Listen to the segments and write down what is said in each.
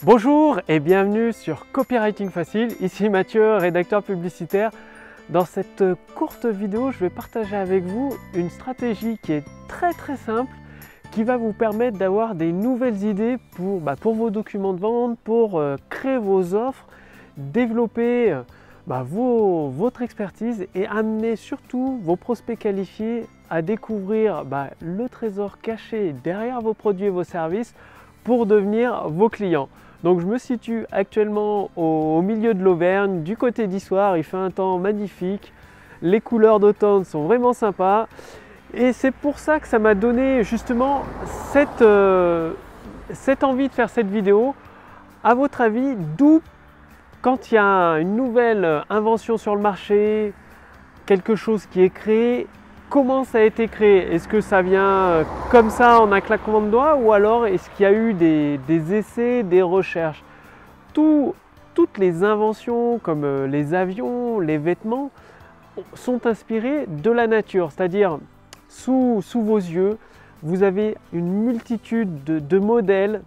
Bonjour et bienvenue sur Copywriting Facile, ici Mathieu, rédacteur publicitaire. Dans cette courte vidéo, je vais partager avec vous une stratégie qui est très simple, qui va vous permettre d'avoir des nouvelles idées pour vos documents de vente, pour créer vos offres, développer votre expertise et amener surtout vos prospects qualifiés à découvrir le trésor caché derrière vos produits et vos services pour devenir vos clients. Donc je me situe actuellement au milieu de l'Auvergne, du côté d'Issoire. Il fait un temps magnifique, les couleurs d'automne sont vraiment sympas et c'est pour ça que ça m'a donné justement cette envie de faire cette vidéo. À votre avis, d'où, quand il y a une nouvelle invention sur le marché, quelque chose qui est créé, comment ça a été créé? Est-ce que ça vient comme ça en un claquement de doigts ou alors est-ce qu'il y a eu des essais, des recherches? Toutes les inventions comme les avions, les vêtements sont inspirées de la nature, c'est-à-dire sous vos yeux, vous avez une multitude de modèles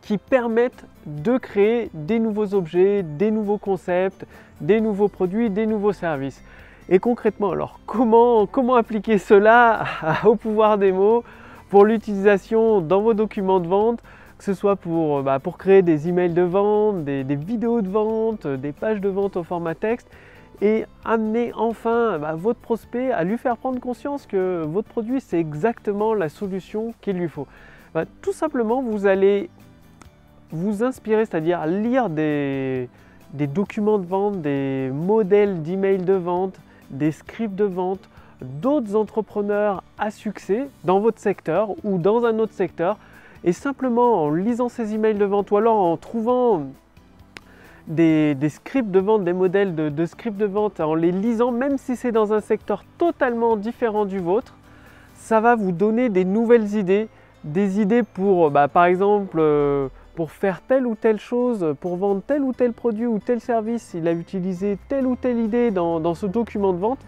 qui permettent de créer des nouveaux objets, des nouveaux concepts, des nouveaux produits, des nouveaux services. Et concrètement, alors comment appliquer cela au pouvoir des mots pour l'utilisation dans vos documents de vente, que ce soit pour créer des emails de vente, des vidéos de vente, des pages de vente au format texte et amener enfin votre prospect à lui faire prendre conscience que votre produit c'est exactement la solution qu'il lui faut. Tout simplement, vous allez vous inspirer, c'est-à-dire lire des documents de vente, des modèles d'emails de vente, des scripts de vente, d'autres entrepreneurs à succès dans votre secteur ou dans un autre secteur, et simplement en lisant ces emails de vente ou alors en trouvant des scripts de vente, des modèles de scripts de vente, en les lisant, même si c'est dans un secteur totalement différent du vôtre, ça va vous donner des nouvelles idées, des idées pour par exemple pour faire telle ou telle chose, pour vendre tel ou tel produit ou tel service, il a utilisé telle ou telle idée dans ce document de vente.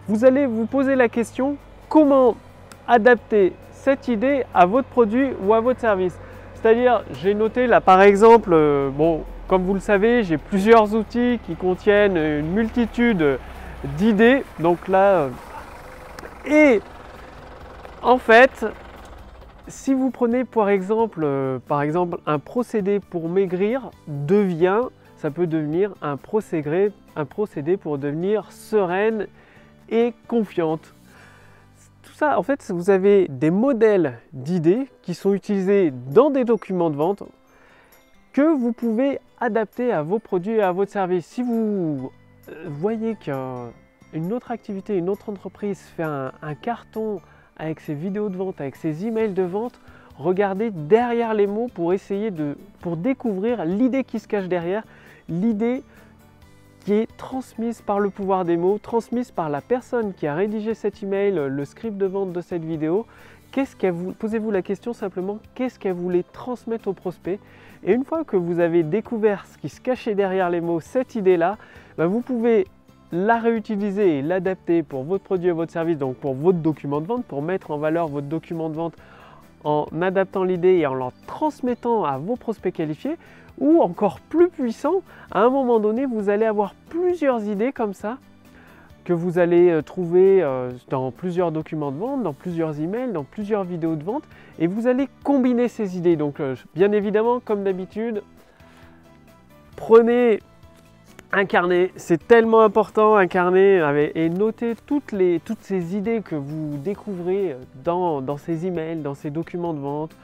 Vous allez vous poser la question, comment adapter cette idée à votre produit ou à votre service? C'est-à-dire, j'ai noté là par exemple, comme vous le savez, j'ai plusieurs outils qui contiennent une multitude d'idées. Donc là, et en fait, si vous prenez par exemple un procédé pour maigrir, ça peut devenir un procédé pour devenir sereine et confiante. Tout ça, en fait, vous avez des modèles d'idées qui sont utilisés dans des documents de vente que vous pouvez adapter à vos produits et à votre service. Si vous voyez qu'une autre activité, une autre entreprise fait un carton avec ses vidéos de vente, avec ses emails de vente, regardez derrière les mots pour découvrir l'idée qui se cache derrière, l'idée qui est transmise par le pouvoir des mots, transmise par la personne qui a rédigé cet email, le script de vente de cette vidéo. Posez-vous la question simplement, qu'est-ce qu'elle voulait transmettre au prospect? Et une fois que vous avez découvert ce qui se cachait derrière les mots, cette idée-là, vous pouvez la réutiliser et l'adapter pour votre produit et votre service, donc pour votre document de vente, pour mettre en valeur votre document de vente en adaptant l'idée et en la transmettant à vos prospects qualifiés, ou encore plus puissant, à un moment donné, vous allez avoir plusieurs idées comme ça que vous allez trouver dans plusieurs documents de vente, dans plusieurs emails, dans plusieurs vidéos de vente, et vous allez combiner ces idées. Donc bien évidemment, comme d'habitude, prenez un carnet, c'est tellement important, un carnet, et notez toutes ces idées que vous découvrez dans ces emails, dans ces documents de vente.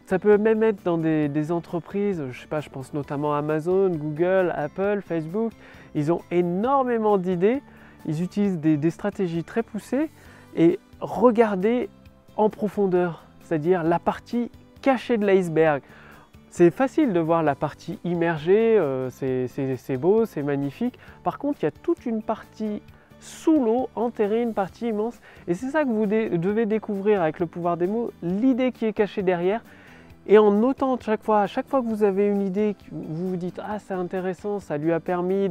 Ça peut même être dans des entreprises, je sais pas, je pense notamment à Amazon, Google, Apple, Facebook. Ils ont énormément d'idées, ils utilisent des stratégies très poussées, et regardez en profondeur, c'est-à-dire la partie cachée de l'iceberg. C'est facile de voir la partie immergée, c'est beau, c'est magnifique. Par contre, il y a toute une partie sous l'eau, enterrée, une partie immense. Et c'est ça que vous devez découvrir avec le pouvoir des mots, l'idée qui est cachée derrière. Et en notant à chaque fois que vous avez une idée, vous vous dites « Ah, c'est intéressant, ça lui a permis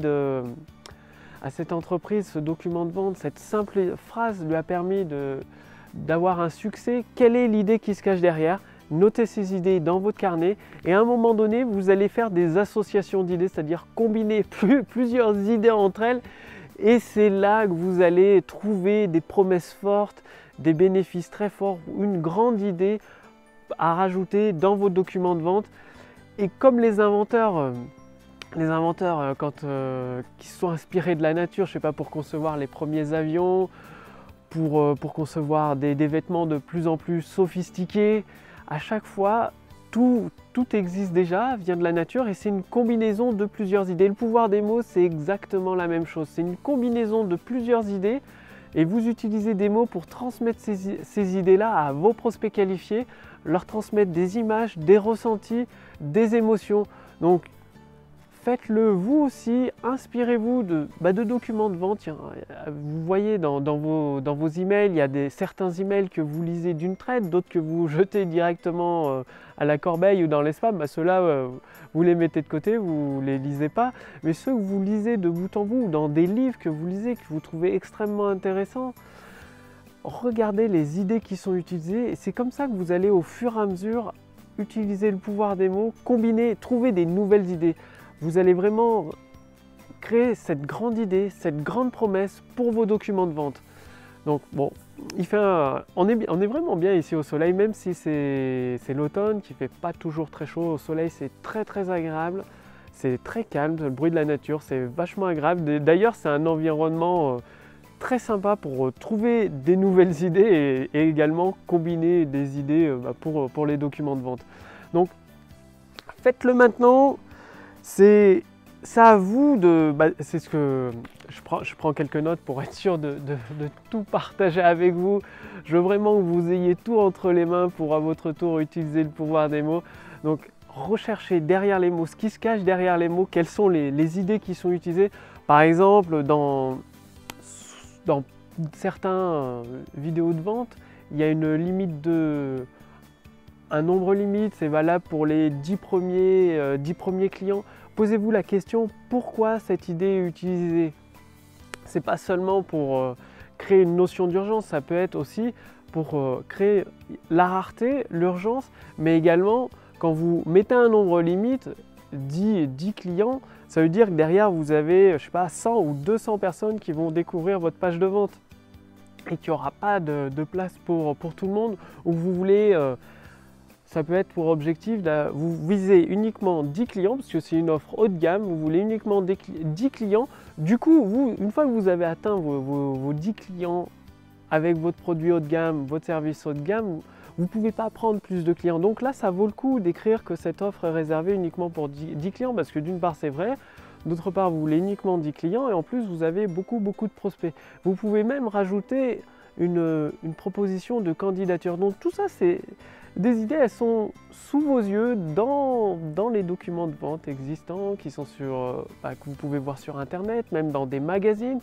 à cette entreprise, ce document de vente, cette simple phrase lui a permis d'avoir un succès. Quelle est l'idée qui se cache derrière ?» notez ces idées dans votre carnet et à un moment donné, vous allez faire des associations d'idées, c'est-à-dire combiner plusieurs idées entre elles et c'est là que vous allez trouver des promesses fortes, des bénéfices très forts, une grande idée à rajouter dans vos documents de vente. Et comme les inventeurs qui se sont inspirés de la nature, je sais pas, pour concevoir les premiers avions, pour concevoir des vêtements de plus en plus sophistiqués, à chaque fois, tout existe déjà, vient de la nature et c'est une combinaison de plusieurs idées. Le pouvoir des mots, c'est exactement la même chose. C'est une combinaison de plusieurs idées et vous utilisez des mots pour transmettre ces idées-là à vos prospects qualifiés, leur transmettre des images, des ressentis, des émotions. Donc, faites-le vous aussi, inspirez-vous de documents de vente. Vous voyez dans vos emails, il y a certains emails que vous lisez d'une traite, d'autres que vous jetez directement à la corbeille ou dans les spams. Ceux-là, vous les mettez de côté, vous ne les lisez pas. Mais ceux que vous lisez de bout en bout, dans des livres que vous lisez, que vous trouvez extrêmement intéressants, regardez les idées qui sont utilisées. Et c'est comme ça que vous allez au fur et à mesure utiliser le pouvoir des mots, combiner, trouver des nouvelles idées. Vous allez vraiment créer cette grande idée, cette grande promesse pour vos documents de vente. Donc bon, on est vraiment bien ici au soleil, même si c'est l'automne qui ne fait pas toujours très chaud. Au soleil, c'est très agréable, c'est très calme, le bruit de la nature, c'est vachement agréable. D'ailleurs, c'est un environnement très sympa pour trouver des nouvelles idées et également combiner des idées pour les documents de vente. Donc, faites-le maintenant. C'est à vous de... c'est ce que je prends quelques notes pour être sûr de tout partager avec vous. Je veux vraiment que vous ayez tout entre les mains pour à votre tour utiliser le pouvoir des mots. Donc recherchez derrière les mots, ce qui se cache derrière les mots, quelles sont les idées qui sont utilisées. Par exemple, dans certains vidéos de vente, il y a une limite un nombre limite, c'est valable pour les 10 premiers clients. Posez-vous la question, pourquoi cette idée est utilisée? C'est pas seulement pour créer une notion d'urgence, ça peut être aussi pour créer la rareté, l'urgence, mais également quand vous mettez un nombre limite, 10 clients, ça veut dire que derrière vous avez, je sais pas, 100 ou 200 personnes qui vont découvrir votre page de vente et qu'il n'y aura pas de place pour tout le monde, ou vous voulez... ça peut être pour objectif, vous visez uniquement 10 clients, parce que c'est une offre haut de gamme, vous voulez uniquement 10 clients. Du coup, une fois que vous avez atteint vos 10 clients avec votre produit haut de gamme, votre service haut de gamme, vous ne pouvez pas prendre plus de clients. Donc là, ça vaut le coup d'écrire que cette offre est réservée uniquement pour 10 clients, parce que d'une part, c'est vrai, d'autre part, vous voulez uniquement 10 clients, et en plus, vous avez beaucoup de prospects. Vous pouvez même rajouter une proposition de candidature. Donc tout ça, c'est... des idées, elles sont sous vos yeux dans les documents de vente existants qui sont que vous pouvez voir sur internet, même dans des magazines.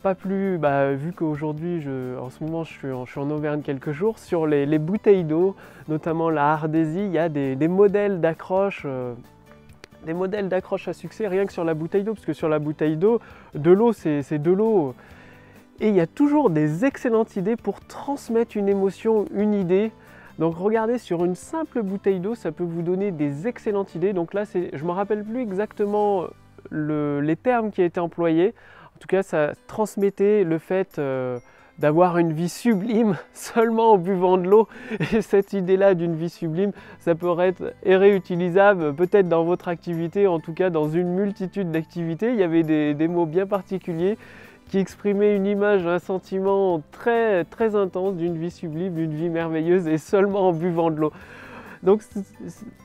Pas plus, vu qu'aujourd'hui, en ce moment, je suis en Auvergne quelques jours, sur les bouteilles d'eau, notamment la Ardésie, il y a des modèles d'accroche à succès rien que sur la bouteille d'eau, parce que sur la bouteille d'eau, de l'eau, c'est de l'eau. Et il y a toujours des excellentes idées pour transmettre une émotion, une idée. Donc regardez, sur une simple bouteille d'eau, ça peut vous donner des excellentes idées. Donc là, je ne me rappelle plus exactement les termes qui ont été employés. En tout cas, ça transmettait le fait d'avoir une vie sublime seulement en buvant de l'eau. Et cette idée-là d'une vie sublime, ça pourrait être réutilisable peut-être dans votre activité, en tout cas dans une multitude d'activités. Il y avait des mots bien particuliers qui exprimait une image, un sentiment très intense d'une vie sublime, d'une vie merveilleuse et seulement en buvant de l'eau. Donc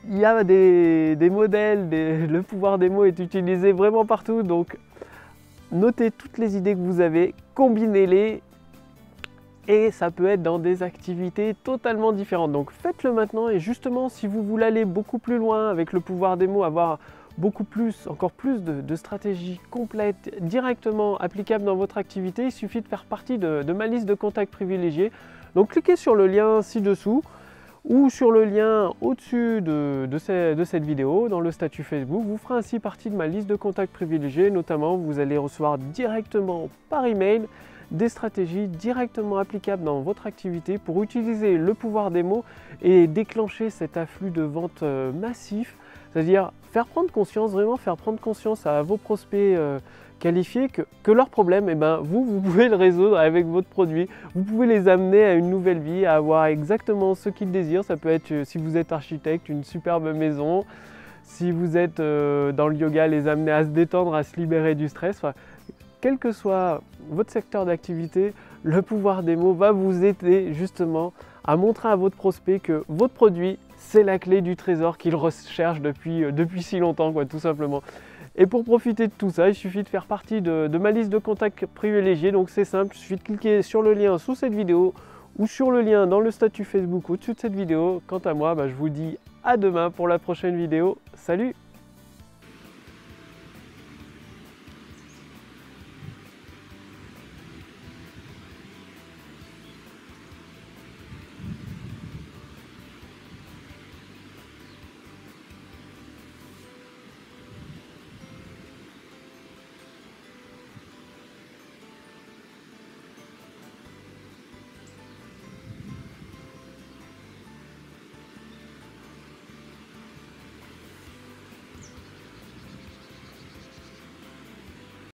il y a des modèles, le pouvoir des mots est utilisé vraiment partout. Donc notez toutes les idées que vous avez, combinez-les et ça peut être dans des activités totalement différentes. Donc faites-le maintenant et justement si vous voulez aller beaucoup plus loin avec le pouvoir des mots, avoir encore plus de stratégies complètes directement applicables dans votre activité, il suffit de faire partie de ma liste de contacts privilégiés. Donc cliquez sur le lien ci-dessous ou sur le lien au-dessus de cette vidéo dans le statut Facebook. Vous ferez ainsi partie de ma liste de contacts privilégiés. Notamment, vous allez recevoir directement par email des stratégies directement applicables dans votre activité pour utiliser le pouvoir des mots et déclencher cet afflux de ventes massif. C'est-à-dire faire prendre conscience, vraiment faire prendre conscience à vos prospects qualifiés que leur problème, vous pouvez le résoudre avec votre produit. Vous pouvez les amener à une nouvelle vie, à avoir exactement ce qu'ils désirent. Ça peut être, si vous êtes architecte, une superbe maison. Si vous êtes dans le yoga, les amener à se détendre, à se libérer du stress. Enfin, quel que soit votre secteur d'activité, le pouvoir des mots va vous aider justement à montrer à votre prospect que votre produit, c'est la clé du trésor qu'il recherche depuis si longtemps, tout simplement. Et pour profiter de tout ça, il suffit de faire partie de ma liste de contacts privilégiés. Donc c'est simple, il suffit de cliquer sur le lien sous cette vidéo ou sur le lien dans le statut Facebook au-dessus de cette vidéo. Quant à moi, je vous dis à demain pour la prochaine vidéo. Salut!